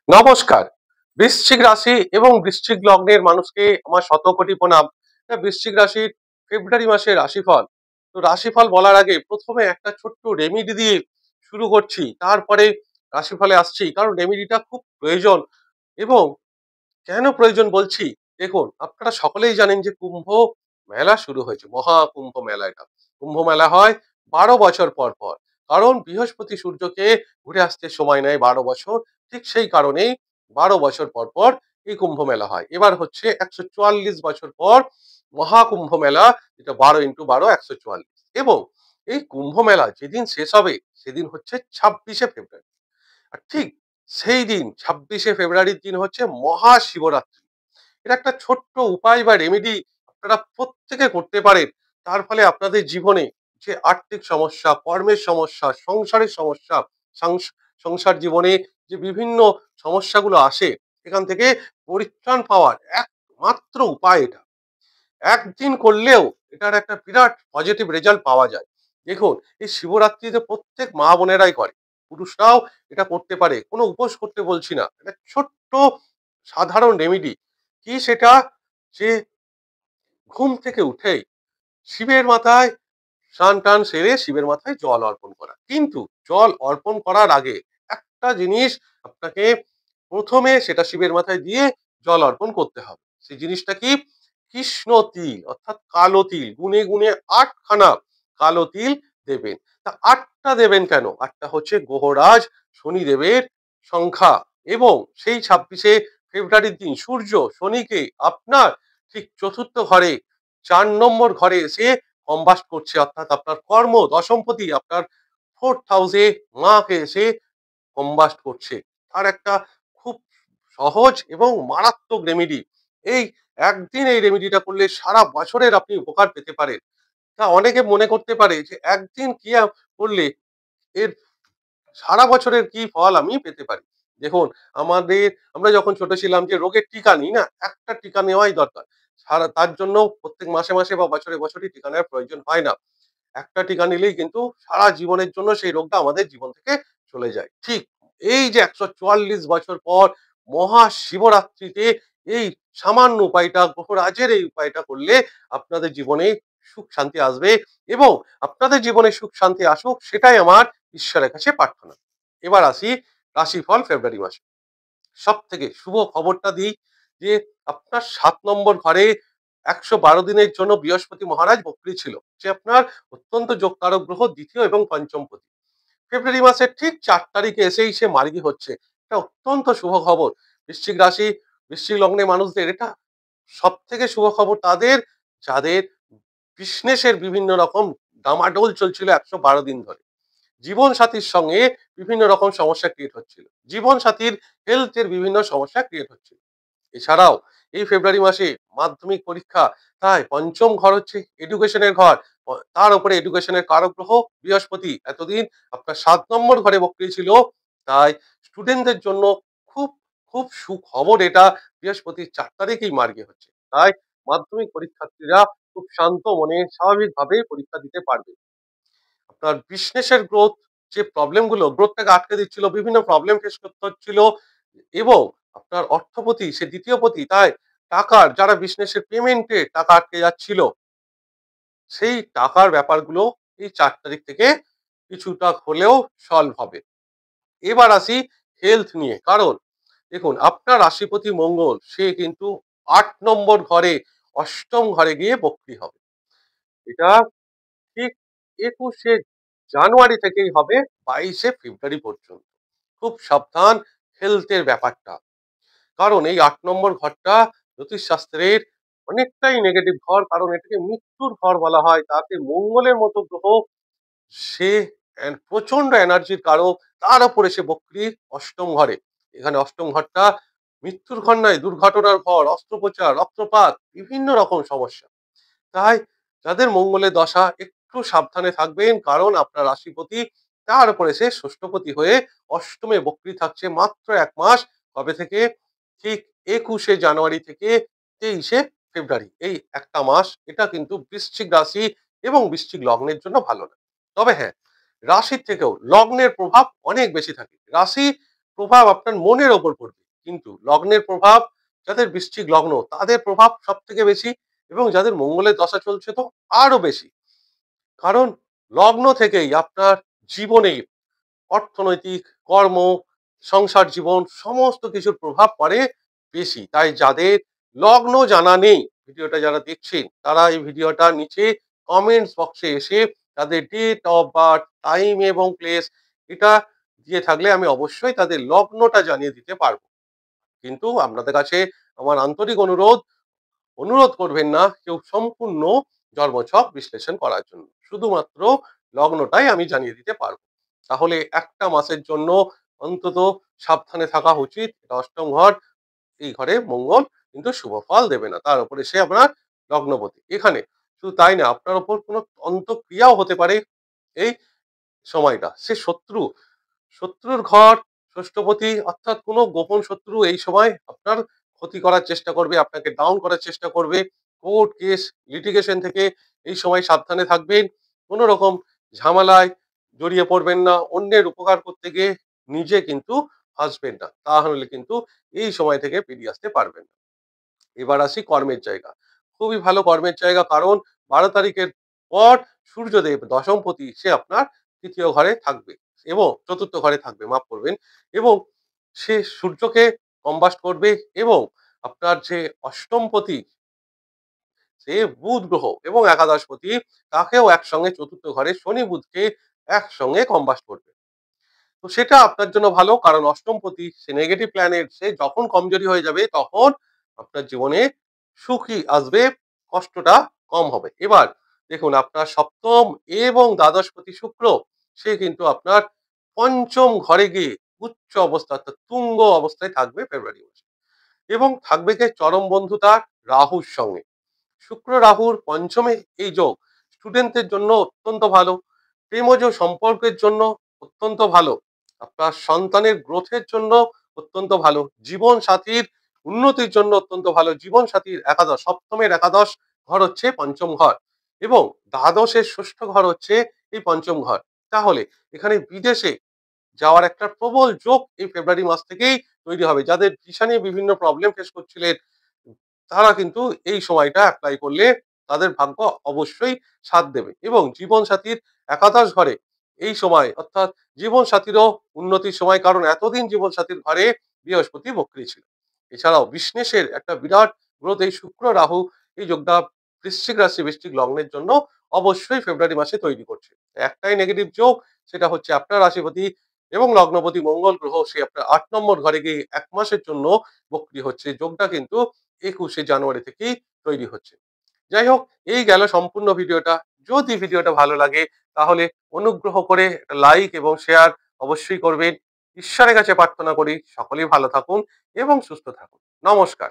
নমস্কার। বৃশ্চিক রাশি এবং বৃশ্চিক লগ্নের মানুষকে আমার শতকোটি প্রণাম। বৃশ্চিক রাশির ফেব্রুয়ারি মাসের রাশিফল। তো রাশিফল বলার আগে প্রথমে একটা ছোট্ট রেমিডি দিয়ে শুরু করছি, তারপরে রাশিফলে আসছি, কারণ রেমিডিটা খুব প্রয়োজন। এবং কেন প্রয়োজন বলছি, দেখুন আপনারা সকলেই জানেন যে কুম্ভ মেলা শুরু হয়েছে, মহাকুম্ভ মেলা। এটা কুম্ভ মেলা হয় 12 বছর পর পর, কারণ বৃহস্পতি সূর্যকে ঘুরে আসতে সময় নেয় 12 বছর। ঠিক সেই কারণেই 12 বছর পর পর এই কুম্ভ মেলা হয়। এবার হচ্ছে 144 বছর পর মহাকুম্ভ মেলা, যেটা 12 × 12 144। এবং এই কুম্ভ মেলা যেদিন শেষ হবে সেদিন হচ্ছে 26শে ফেব্রুয়ারি। আর ঠিক সেই দিন 26শে ফেব্রুয়ারির দিন হচ্ছে মহাশিবরাত্রি। এটা একটা ছোট্ট উপায় বা রেমেডি আপনারা প্রত্যেকে করতে পারেন। তার ফলে আপনাদের জীবনে যে আর্থিক সমস্যা, কর্মের সমস্যা, সংসারের সমস্যা, সংসার জীবনে যে বিভিন্ন সমস্যাগুলো আসে, এখান থেকে পরিত্রাণ পাওয়ার একমাত্র উপায় এটা। একদিন করলেও এটার একটা বিরাট পজিটিভ রেজাল্ট পাওয়া যায়। দেখুন, এই শিবরাত্রিতে প্রত্যেক মা বোনেরাই করে, পুরুষরাও এটা করতে পারে। কোনো উপোস করতে বলছি না, এটা ছোট্ট সাধারণ রেমেডি। কি সেটা? যে ঘুম থেকে উঠেই শিবের মাথায় স্নান টান সেরে শিবের মাথায় জল অর্পণ করা। কিন্তু জল অর্পণ করার আগে একটা জিনিস আপনাকে প্রথমে সেটা শিবের মাথায় দিয়ে জল অর্পণ করতে হবে। সেই জিনিসটা কি? কৃষ্ণ তিল, অর্থাৎ কালো তিল। গুনে গুনে 8 খানা কালো তিল দেবেন। তা 8টা দেবেন কেন? 8টা হচ্ছে গ্রহরাজ শনিদেবের সংখ্যা। এবং সেই 26শে ফেব্রুয়ারির দিন সূর্য শনিকে আপনার ঠিক চতুর্থ ঘরে, 4 নম্বর ঘরে এসে কম্বাস্ট করছে, অর্থাৎ আপনার কর্ম দশমপতি আপনার ফোর্থ হাউসে মাকে এসে কম্বাস্ট করছে। তার একটা খুব সহজ এবং মারাত্মক রেমেডি। এই একদিন এই রেমেডিটা করলে সারা বছরের আপনি উপকার পেতে পারেন। তা অনেকে মনে করতে পারে যে একদিন কি করলে এর সারা বছরের কি ফল আমি পেতে পারি। দেখুন, আমরা যখন ছোট ছিলাম যে রোগের টিকা নিই না, একটা টিকা নেওয়াই দরকার। তার জন্য প্রত্যেক মাসে মাসে বা বছরে বছরই টিকা নেওয়ার প্রয়োজন হয় না। একটা টিকা নিলেই কিন্তু সারা জীবনের জন্য সেই রোগটা আমাদের জীবন থেকে চলে যায়। ঠিক এই যে 144 বছর পর মহাশিবরাত্রিতে এই সামান্য উপায়টা, গ্রহরাজের এই উপায়টা করলে আপনাদের জীবনে সুখ শান্তি আসবে। এবং আপনাদের জীবনে সুখ শান্তি আসুক, সেটাই আমার ঈশ্বরের কাছে প্রার্থনা। এবার আসি রাশিফল ফেব্রুয়ারি মাসে। সব থেকে শুভ খবরটা দিই, যে আপনার 7 নম্বর ঘরে 112 দিনের জন্য বৃহস্পতি মহারাজ বক্রী ছিল, যে আপনার অত্যন্ত যোগকারক গ্রহ, দ্বিতীয় এবং পঞ্চম পতি। ফেব্রুয়ারি মাসের ঠিক 4 তারিখে এসেই সে মার্গী হচ্ছে। এটা অত্যন্ত শুভ খবর। বৃশ্চিক রাশি, বৃশ্চিক লগ্নে মানুষদের এটা সব থেকে শুভ খবর তাদের, যাদের বিজনেসের বিভিন্ন রকম ডামাডোল চলছিল 112 দিন ধরে। জীবন সাথীর সঙ্গে বিভিন্ন রকম সমস্যা ক্রিয়েট হচ্ছিল, জীবন সাথীর হেলথের বিভিন্ন সমস্যা ক্রিয়েট হচ্ছিল। এছাড়াও এই ফেব্রুয়ারি মাসে মাধ্যমিক পরীক্ষা, তাই পঞ্চম ঘর হচ্ছে এডুকেশনের ঘর। তার উপরে এডুকেশনের কারক গ্রহ বৃহস্পতি এতদিন আপনার 7 নম্বর ঘরে বক্রী ছিল। তাই স্টুডেন্টদের জন্য খুব খুব সুখবর এটা। বৃহস্পতি 4 তারিখেই মার্গে হচ্ছে, তাই মাধ্যমিক পরীক্ষার্থীরা খুব শান্ত মনে স্বাভাবিকভাবে পরীক্ষা দিতে পারবে। আপনার বিজনেসের গ্রোথ, যে গ্রোথটাকে আটকে দিচ্ছিল, বিভিন্ন প্রবলেম ফেস করতে হচ্ছিল। এবং আপনার অর্থপতি সে দ্বিতীয় পতি, তাই টাকার, যারা বিজনেসের পেমেন্টে টাকা আটকে যাচ্ছিল, সেই টাকার ব্যাপারগুলো এই 4 তারিখ থেকে কিছুটা হলেও সলভ হবে। এবার আসি হেলথ নিয়ে। কারণ দেখুন, আপনার রাশিপতি মঙ্গল সে কিন্তু 8 নম্বর ঘরে, অষ্টম ঘরে গিয়ে বক্রী হবে। এটা ঠিক 21শে জানুয়ারি থেকেই হবে 22শে ফেব্রুয়ারি পর্যন্ত। খুব সাবধান হেলথের ব্যাপারটা। কারণ এই 8 নম্বর ঘরটা জ্যোতিষশাস্ত্রের অনেকটাই নেগেটিভ ঘর, কারণ এটাকে মৃত্যুর ঘর বলা হয়। তাতে মঙ্গলের মতো গ্রহ, সে প্রচন্ড এনার্জির কারক, তার উপরে সে বক্রী অষ্টম ঘরে। এখানে অষ্টম ঘরটা মৃত্যুর ঘর নয়, দুর্ঘটনার ঘর, অস্ত্রোপচার, রক্তপাত, বিভিন্ন রকম সমস্যা। তাই যাদের মঙ্গলের দশা, একটু সাবধানে থাকবেন, কারণ আপনার রাশিপতি তার উপরে সে ষষ্ঠপতি হয়ে অষ্টমে বক্রী থাকছে মাত্র 1 মাস। কবে থেকে? ঠিক 21শে জানুয়ারি থেকে 23শে ফেব্রুয়ারি, এই একটা মাস। এটা কিন্তু বৃশ্চিক রাশি এবং বৃশ্চিক লগ্নের জন্য ভালো না। তবে হ্যাঁ, রাশির থেকেও লগ্নের প্রভাব অনেক বেশি থাকে। রাশি প্রভাব আপনার মনের ওপর পড়বে, কিন্তু লগ্নের প্রভাব যাদের বৃশ্চিক লগ্ন তাদের প্রভাব সব থেকে বেশি, এবং যাদের মঙ্গলের দশা চলছে তো আরো বেশি। কারণ লগ্ন থেকেই আপনার জীবনে অর্থনৈতিক, কর্ম, সংসার জীবন সমস্ত কিছুর প্রভাব পড়ে বেশি। তাই যাদের লগ্ন জানা নেই, ভিডিওটা যারা দেখছেন তারা এই ভিডিওটার নিচে কমেন্টস বক্সে এসে তাদের ডেট অফ বার্থ, টাইম এবং প্লেস এটা দিয়ে থাকলে আমি অবশ্যই তাদের লগ্নটা জানিয়ে দিতে পারবো। কিন্তু আপনাদের কাছে আমার আন্তরিক অনুরোধ, অনুরোধ করবেন না কেউ সম্পূর্ণ জন্মছক বিশ্লেষণ করার জন্য। শুধুমাত্র লগ্নটাই আমি জানিয়ে দিতে পারবো। তাহলে একটা মাসের জন্য অন্তত সাবধানে থাকা উচিত। এটা অষ্টম ঘর, এই ঘরে মঙ্গল কিন্তু শুভ ফল দেবে না। তার উপরে সে আপনার লগ্নপতি। এখানে শুধু তাই না, আপনার উপর কোনো অন্তঃক্রিয়াও হতে পারে এই সময়টা। সে শত্রু, শত্রুর ঘর ষষ্ঠপতি, অর্থাৎ কোনো গোপন শত্রু এই সময় আপনার ক্ষতি করার চেষ্টা করবে, আপনাকে ডাউন করার চেষ্টা করবে। কোর্ট কেস লিটিগেশন থেকে এই সময় সাবধানে থাকবেন। কোনো রকম ঝামেলায় জড়িয়ে পড়বেন না, অন্যের উপকার করতে গিয়ে নিজে কিন্তু ফাঁসবেন না, তাহলে কিন্তু এই সময় থেকে বেরিয়ে আসতে পারবেন না। এবার আসি কর্মের জায়গা। খুবই ভালো কর্মের জায়গা, কারণ 12 তারিখের পর সূর্যদেব দশমপতি সে আপনার তৃতীয় ঘরে থাকবে এবং চতুর্থ ঘরে থাকবে, মাফ করবেন। এবং সে সূর্যকে কম্বাস্ট করবে, এবং আপনার যে অষ্টমপতি সে বুধ গ্রহ এবং একাদশপতি তাকেও একসঙ্গে চতুর্থ ঘরে শনি বুধকে একসঙ্গে কম্বাস্ট করবে। তো সেটা আপনার জন্য ভালো, কারণ অষ্টমপতি সে নেগেটিভ প্ল্যানেট, সে যখন কমজোরি হয়ে যাবে তখন আপনার জীবনে সুখই আসবে, কষ্টটা কম হবে। এবার দেখুন, আপনার সপ্তম এবং দ্বাদশপতি শুক্র সে কিন্তু আপনার পঞ্চম ঘরে গিয়ে উচ্চ অবস্থা অর্থাৎ তুঙ্গ অবস্থায় থাকবে ফেব্রুয়ারি মাসে, এবং থাকবে কে চরম বন্ধুতা রাহুর সঙ্গে। শুক্র রাহুর পঞ্চমে এই যোগ স্টুডেন্টদের জন্য অত্যন্ত ভালো, প্রেমজ সম্পর্কের জন্য অত্যন্ত ভালো, আপনার সন্তানের গ্রোথের জন্য অত্যন্ত ভালো, জীবন সাথীর উন্নতির জন্য অত্যন্ত ভালো। জীবন সাথীর একাদশ, সপ্তমের একাদশ ঘর হচ্ছে পঞ্চম ঘর, এবং দ্বাদশের ষষ্ঠ ঘর হচ্ছে এই পঞ্চম ঘর। তাহলে এখানে বিদেশে যাওয়ার একটা প্রবল যোগ এই ফেব্রুয়ারি মাস থেকেই তৈরি হবে। যাদের ভিসা নিয়ে বিভিন্ন প্রবলেম ফেস করছিলেন তারা কিন্তু এই সময়টা অ্যাপ্লাই করলে তাদের ভাগ্য অবশ্যই সাথ দেবে। এবং জীবন সাথীর একাদশ ঘরে এই সময় অর্থাৎ জীবন সাথীরও উন্নতির সময়, কারণ এতদিন জীবন সাথীর ঘরে বৃহস্পতি বক্রী ছিল। এছাড়াও বিষ্ণেশের একটা বিরাট গ্রোথ এই শুক্র রাহু এই যোগটা বৃশ্চিক রাশি বৃশ্চিক লগ্নের জন্য অবশ্যই ফেব্রুয়ারি মাসে তৈরি করছে। একটাই নেগেটিভ যোগ, সেটা হচ্ছে আপনার রাশিপতি এবং লগ্নপতি মঙ্গল গ্রহ সে আপনার 8 নম্বর ঘরে গিয়ে 1 মাসের জন্য বক্রী হচ্ছে। যোগটা কিন্তু 21শে জানুয়ারি থেকেই তৈরি হচ্ছে। যাই হোক, এই গেল সম্পূর্ণ ভিডিওটা। যদি ভিডিওটা ভালো লাগে তাহলে অনুগ্রহ করে লাইক এবং শেয়ার অবশ্যই করবেন। ঈশ্বরের কাছে প্রার্থনা করি সকলেই ভালো থাকুন এবং সুস্থ থাকুন। নমস্কার।